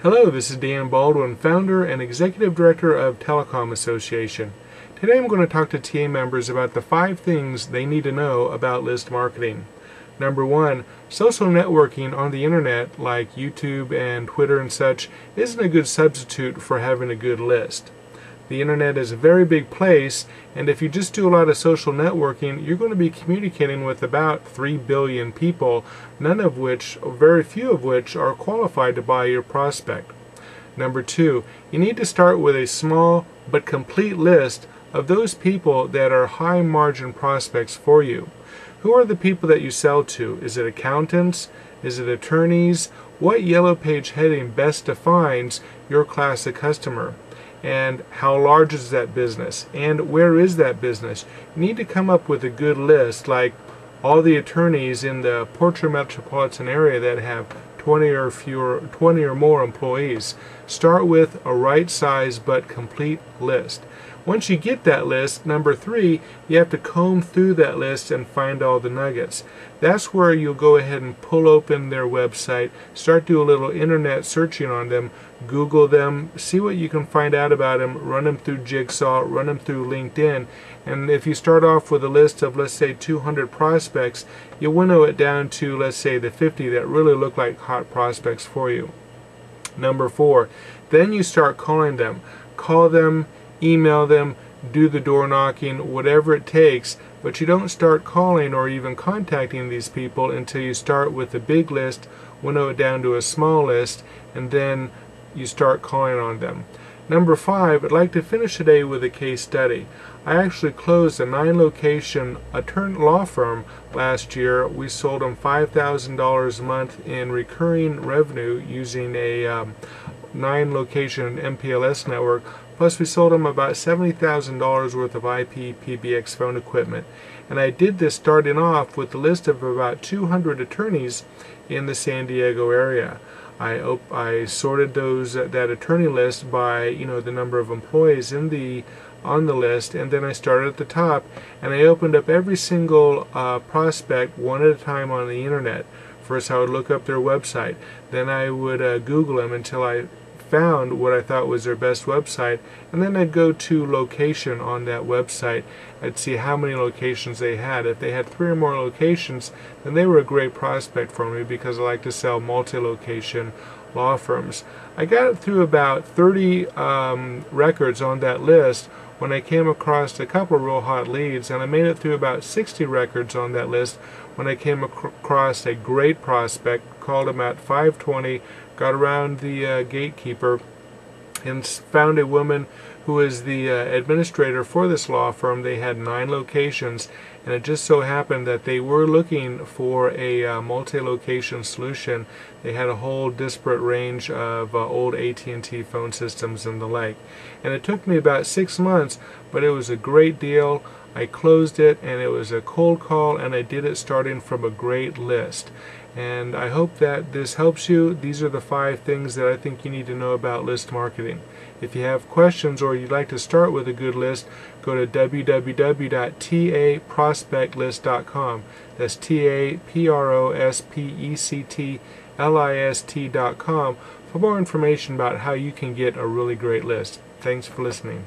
Hello, this is Dan Baldwin, founder and executive director of Telecom Association. Today I'm going to talk to TA members about the 5 things they need to know about list marketing. Number 1, social networking on the internet like YouTube and Twitter and such isn't a good substitute for having a good list. The internet is a very big place, and if you just do a lot of social networking, you're going to be communicating with about 3 billion people, none of which, or very few of which, are qualified to buy your prospect. Number 2, you need to start with a small but complete list of those people that are high margin prospects for you. Who are the people that you sell to? Is it accountants? Is it attorneys? What yellow page heading best defines your class of customer? And how large is that business? And where is that business? You need to come up with a good list, like all the attorneys in the Portland metropolitan area that have 20 or more employees. Start with a right size but complete list. Once you get that list, number 3, you have to comb through that list and find all the nuggets. That's where you'll go ahead and pull open their website, start do a little internet searching on them, Google them, see what you can find out about them, run them through Jigsaw, run them through LinkedIn, and if you start off with a list of, let's say, 200 prospects, you winnow it down to, let's say, the 50 that really look like hot prospects for you. Number 4, then you start calling them. Call them, email them, do the door knocking, whatever it takes, but you don't start calling or even contacting these people until you start with a big list, winnow it down to a small list, and then you start calling on them. Number 5, I'd like to finish today with a case study. I actually closed a 9-location law firm last year. We sold them $5,000 a month in recurring revenue using a 9-location MPLS network. Plus we sold them about $70,000 worth of IP PBX phone equipment. And I did this starting off with a list of about 200 attorneys in the San Diego area. I sorted that attorney list by the number of employees on the list, and then I started at the top and I opened up every single prospect one at a time on the internet. First I would look up their website, then I would Google them until I found what I thought was their best website, and then I'd go to location on that website. I'd see how many locations they had. If they had 3 or more locations, then they were a great prospect for me because I like to sell multi-location law firms. I got through about 30 records on that list when I came across a couple of real hot leads, and I made it through about 60 records on that list when I came across a great prospect, called him at 5:20, got around the gatekeeper, and found a woman who is the administrator for this law firm. They had 9 locations, and it just so happened that they were looking for a multi-location solution. They had a whole disparate range of old AT&T phone systems and the like. And it took me about 6 months, but it was a great deal. I closed it, and it was a cold call, and I did it starting from a great list. And I hope that this helps you. These are the 5 things that I think you need to know about list marketing. If you have questions or you'd like to start with a good list, go to www.taprospectlist.com. That's taprospectlist.com for more information about how you can get a really great list. Thanks for listening.